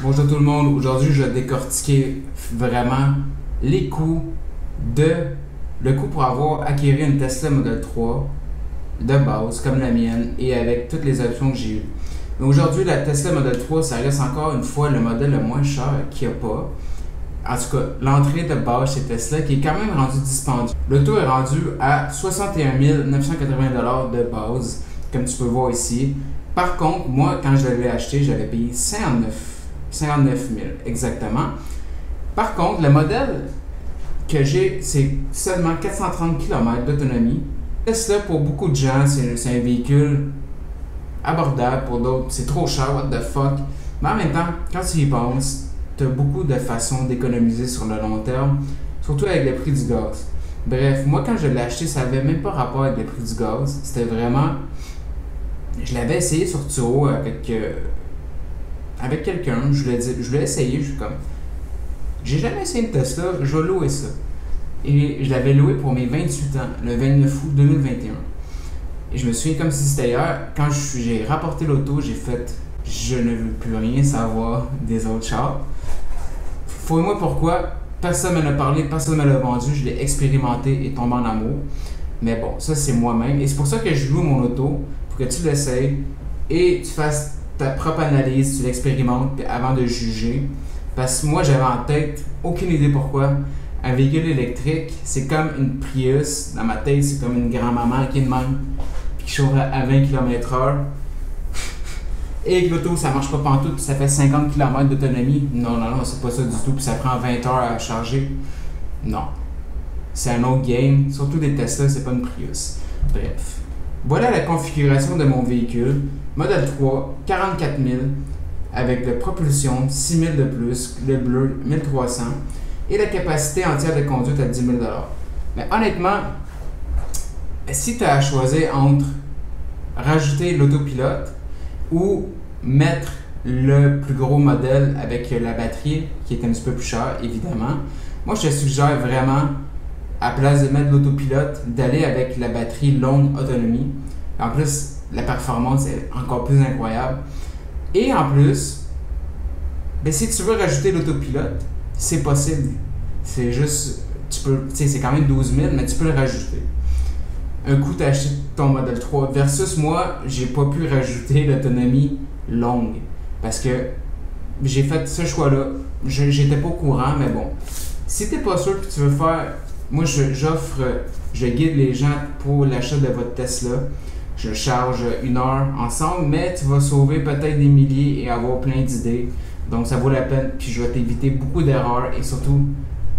Bonjour tout le monde, aujourd'hui je vais décortiquer vraiment les coûts le coût pour avoir acquis une Tesla Model 3 de base comme la mienne et avec toutes les options que j'ai eues. Mais aujourd'hui la Tesla Model 3 ça reste encore une fois le modèle le moins cher qu'il n'y a pas. En tout cas, l'entrée de base chez Tesla qui est quand même rendu dispendieux. L'auto est rendu à 61 980$ de base, comme tu peux voir ici. Par contre, moi quand je l'avais acheté, j'avais payé 59 000 exactement. Par contre, le modèle que j'ai, c'est seulement 430 km d'autonomie. Tesla, pour beaucoup de gens, c'est un véhicule abordable. Pour d'autres, c'est trop cher, what the fuck. Mais en même temps, quand tu y penses, tu as beaucoup de façons d'économiser sur le long terme, surtout avec le prix du gaz. Bref, moi quand je l'ai acheté, ça n'avait même pas rapport avec le prix du gaz. C'était vraiment... Je l'avais essayé sur Turo avec quelqu'un, je l'ai essayé, je suis comme... J'ai jamais essayé une Tesla, je vais louer ça. Et je l'avais loué pour mes 28 ans, le 29 août 2021. Et je me souviens comme si c'était hier, quand j'ai rapporté l'auto, j'ai fait... Je ne veux plus rien savoir des autres chars. Fouille-moi pourquoi, personne ne m'en a parlé, personne ne me l'a vendu, je l'ai expérimenté et tombé en amour. Mais bon, ça c'est moi-même. Et c'est pour ça que je loue mon auto, pour que tu l'essayes et tu fasses ta propre analyse, tu l'expérimentes avant de juger. Parce que moi j'avais en tête, aucune idée pourquoi, un véhicule électrique, c'est comme une Prius. Dans ma tête, c'est comme une grand-maman qui est de même, puis qui chauffe à 20 km/h. Et que l'auto, ça marche pas pantoute, puis ça fait 50 km d'autonomie. Non, c'est pas ça du tout, puis ça prend 20 heures à charger. Non. C'est un autre game. Surtout des Tesla, c'est pas une Prius. Bref. Voilà la configuration de mon véhicule. Model 3, 44 000, avec la propulsion, 6 000 de plus, le bleu, 1300, et la capacité entière de conduite à 10 000 $. Mais honnêtement, si tu as à choisir entre rajouter l'autopilote ou mettre le plus gros modèle avec la batterie qui est un petit peu plus cher, évidemment, moi je te suggère vraiment, à place de mettre l'autopilote, d'aller avec la batterie longue autonomie. En plus, la performance est encore plus incroyable. Et en plus, ben, si tu veux rajouter l'autopilote, c'est possible. C'est juste, c'est quand même 12 000, mais tu peux le rajouter. Un coup, tu as acheté ton Model 3 versus moi, j'ai pas pu rajouter l'autonomie longue parce que j'ai fait ce choix-là. J'étais pas au courant, mais bon. Si t'es pas sûr que tu veux faire, moi je guide les gens pour l'achat de votre Tesla. Je charge 1 heure ensemble, mais tu vas sauver peut-être des milliers et avoir plein d'idées. Donc ça vaut la peine, puis je vais t'éviter beaucoup d'erreurs et surtout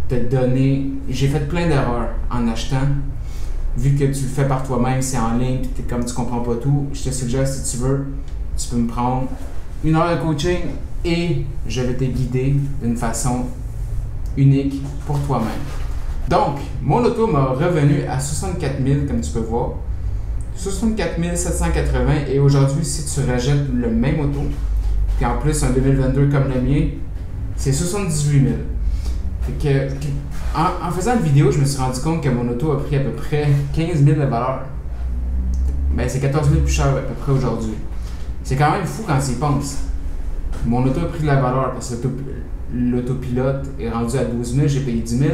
te donner. J'ai fait plein d'erreurs en achetant. Vu que tu le fais par toi-même, c'est en ligne, puis comme tu comprends pas tout, je te suggère, si tu veux, tu peux me prendre 1 heure de coaching et je vais te guider d'une façon unique pour toi-même. Donc, mon auto m'a revenu à 64 000, comme tu peux voir. 64 780, et aujourd'hui, si tu rajettes le même auto, puis en plus un 2022 comme le mien, c'est 78 000. Fait que, en faisant une vidéo, je me suis rendu compte que mon auto a pris à peu près 15 000 de valeur. Ben, c'est 14 000 plus cher à peu près aujourd'hui. C'est quand même fou quand tu y penses. Mon auto a pris de la valeur parce que l'autopilote est rendu à 12 000, j'ai payé 10 000.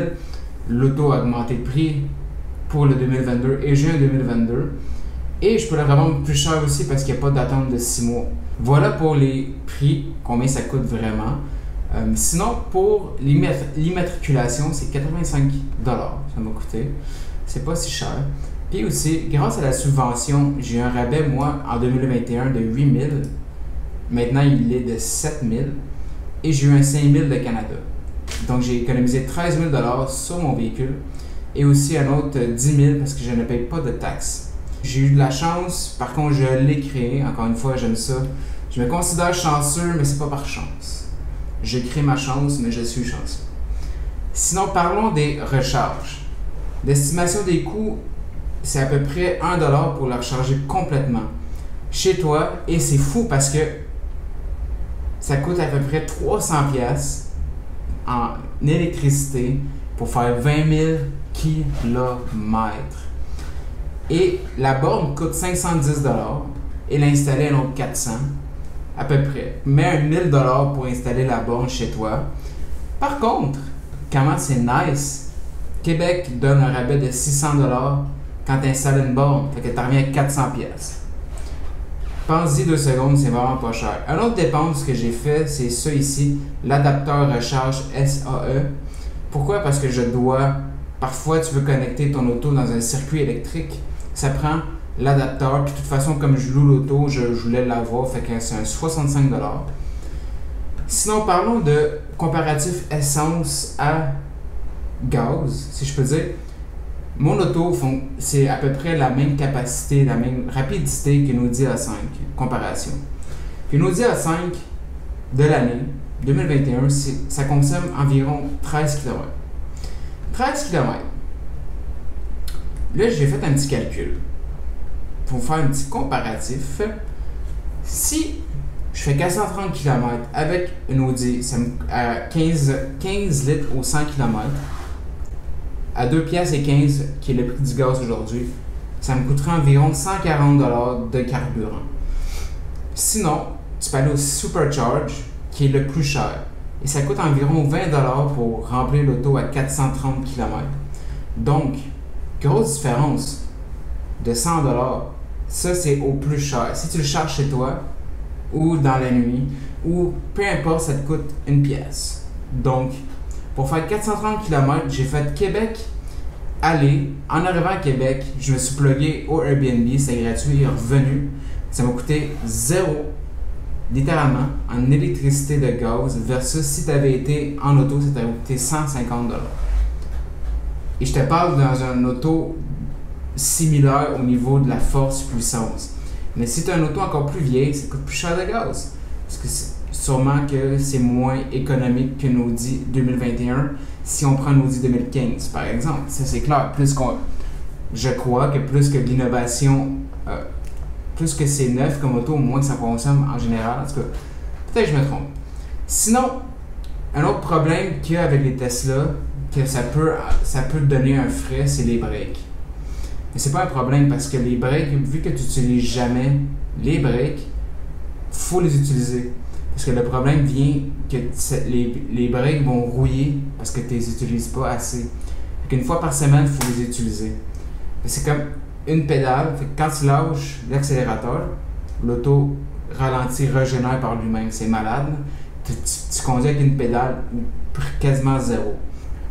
L'auto a augmenté de prix pour le 2022 et juin 2022. Et je peux le revendre plus cher aussi parce qu'il n'y a pas d'attente de 6 mois. Voilà pour les prix, combien ça coûte vraiment. Sinon, pour l'immatriculation, c'est 85 $. Ça m'a coûté. C'est pas si cher. Puis aussi, grâce à la subvention, j'ai eu un rabais, moi, en 2021 de 8 000. Maintenant, il est de 7 000. Et j'ai eu un 5 000 de Canada. Donc, j'ai économisé 13 000 $ sur mon véhicule. Et aussi un autre 10 000 parce que je ne paye pas de taxes. J'ai eu de la chance. Par contre, je l'ai créé. Encore une fois, j'aime ça. Je me considère chanceux, mais c'est pas par chance. J'ai créé ma chance, mais je suis chanceux. Sinon, parlons des recharges. L'estimation des coûts, c'est à peu près 1 $ pour la recharger complètement chez toi. Et c'est fou parce que ça coûte à peu près 300$ en électricité pour faire 20 000 km. Et la borne coûte 510$ et l'installer un autre 400$. à peu près. Mets un 1000$ pour installer la borne chez toi. Par contre, comment c'est nice, Québec donne un rabais de 600$ quand tu installes une borne. Fait que tu reviens à 400$. Pense-y 2 secondes, c'est vraiment pas cher. Un autre dépense que j'ai fait, c'est ça ici, l'adapteur recharge SAE. Pourquoi? Parce que je dois, parfois tu veux connecter ton auto dans un circuit électrique, ça prend l'adapteur, puis de toute façon comme je loue l'auto, je voulais l'avoir, fait que c'est un 65$. Sinon, parlons de comparatif essence à gaz, si je peux dire. Mon auto, c'est à peu près la même capacité, la même rapidité qu'une Audi A5, comparation. Puis une Audi A5 de l'année 2021, ça consomme environ 13 km. 13 km. Là, j'ai fait un petit calcul pour faire un petit comparatif. Si je fais 430 km avec une Audi à 15 litres au 100 km, à 2,15$, qui est le prix du gaz aujourd'hui, ça me coûterait environ 140$ de carburant. Sinon, tu peux aller au Supercharge, qui est le plus cher. Et ça coûte environ 20$ pour remplir l'auto à 430 km. Donc, grosse différence de 100$. Ça, c'est au plus cher. Si tu le charges chez toi, ou dans la nuit, ou peu importe, ça te coûte 1$. Donc, pour faire 430 km, j'ai fait Québec aller. En arrivant à Québec, je me suis plugué au Airbnb, c'était gratuit et revenu. Ça m'a coûté 0, littéralement, en électricité de gaz, versus si tu avais été en auto, ça t'aurait coûté 150$. Et je te parle dans un auto similaire au niveau de la force puissance. Mais si tu as un auto encore plus vieille, ça coûte plus cher de gaz. Parce que sûrement que c'est moins économique qu'une Audi 2021 si on prend une Audi 2015, par exemple. Ça, c'est clair. Je crois que plus que l'innovation, plus que c'est neuf comme auto, moins que ça consomme en général. En tout cas, peut-être que je me trompe. Sinon, un autre problème qu'il y a avec les Tesla, que ça peut donner un frais, c'est les breaks. Mais c'est pas un problème parce que les breaks, vu que tu n'utilises jamais les breaks, faut les utiliser. Parce que le problème vient que les breaks vont rouiller parce que tu les utilises pas assez. Fait qu'une fois par semaine, il faut les utiliser. C'est comme une pédale. Fait que quand tu lâches l'accélérateur, l'auto ralentit, régénère par lui-même. C'est malade. Tu conduis avec une pédale ou quasiment zéro.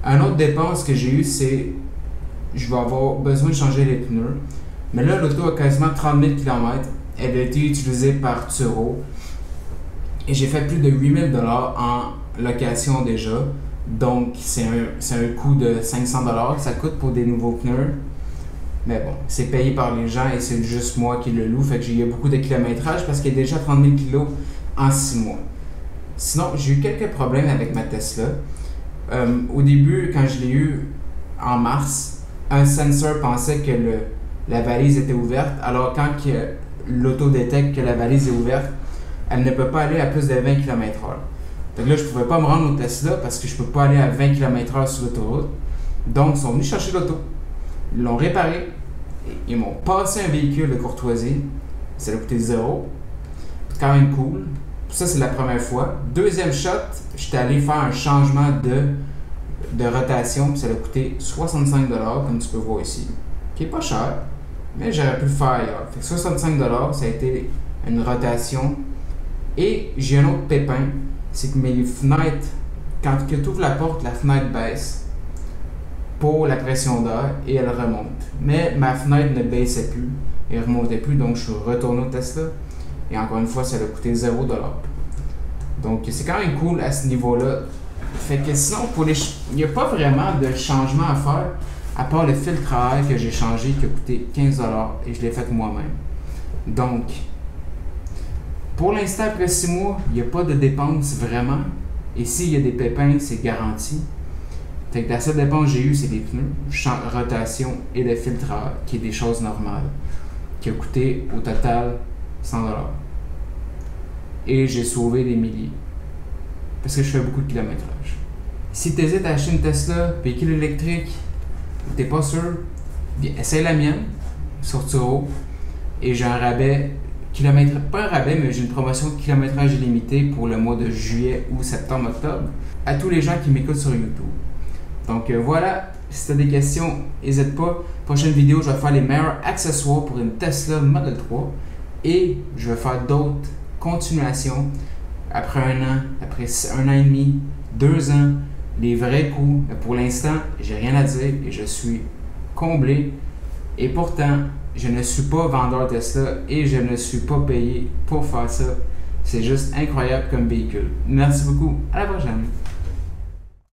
Un autre dépense que j'ai eu, c'est je vais avoir besoin de changer les pneus. Mais là, l'auto a quasiment 30 000 km. Elle a été utilisée par Turo. Et j'ai fait plus de 8 000$ en location déjà. Donc, c'est un coût de 500$ que ça coûte pour des nouveaux pneus. Mais bon, c'est payé par les gens et c'est juste moi qui le loue. Fait que j'ai eu beaucoup de kilométrage parce qu'il y a déjà 30 000 kg en 6 mois. Sinon, j'ai eu quelques problèmes avec ma Tesla. Au début, quand je l'ai eu en mars, un sensor pensait que la valise était ouverte. Alors, quand l'auto détecte que la valise est ouverte, elle ne peut pas aller à plus de 20 km/h. Donc là, je ne pouvais pas me rendre au Tesla parce que je ne peux pas aller à 20 km/h sur l'autoroute. Donc, ils sont venus chercher l'auto. Ils l'ont réparé. Ils m'ont passé un véhicule de courtoisie. Ça a coûté 0. C'est quand même cool. Ça, c'est la première fois. Deuxième shot, j'étais allé faire un changement de rotation. Puis ça a coûté 65$, comme tu peux voir ici. Qui n'est pas cher, mais j'aurais pu le faire ailleurs. Fait que 65$, ça a été une rotation. Et j'ai un autre pépin, c'est que mes fenêtres, quand tu ouvres la porte, la fenêtre baisse pour la pression d'air et elle remonte. Mais ma fenêtre ne baissait plus et ne remontait plus, donc je suis retourné au Tesla. Et encore une fois, ça a coûté 0$. Donc c'est quand même cool à ce niveau-là. Fait que sinon, il n'y a pas vraiment de changement à faire, à part le filtre à air que j'ai changé qui a coûté 15$ et je l'ai fait moi-même. Donc, pour l'instant, après 6 mois, il n'y a pas de dépenses vraiment. Et s'il y a des pépins, c'est garanti. Fait que la seule dépense que j'ai eue, c'est des pneus, rotation et le filtre à air, qui est des choses normales, qui a coûté au total 100$. Et j'ai sauvé des milliers. Parce que je fais beaucoup de kilométrage. Si tu hésites à acheter une Tesla, véhicule électrique, t'es pas sûr, bien, essaye la mienne sur Turo. Et j'ai un rabais kilomètre, pas un rabais, mais j'ai une promotion de kilométrage illimité pour le mois de juillet ou septembre, octobre, à tous les gens qui m'écoutent sur YouTube. Donc voilà, si tu as des questions, n'hésite pas. Prochaine vidéo, je vais faire les meilleurs accessoires pour une Tesla Model 3 et je vais faire d'autres continuations après un an, après un an et demi, 2 ans, les vrais coûts. Mais pour l'instant, j'ai rien à dire et je suis comblé. Et pourtant, je ne suis pas vendeur Tesla et je ne suis pas payé pour faire ça. C'est juste incroyable comme véhicule. Merci beaucoup. À la prochaine.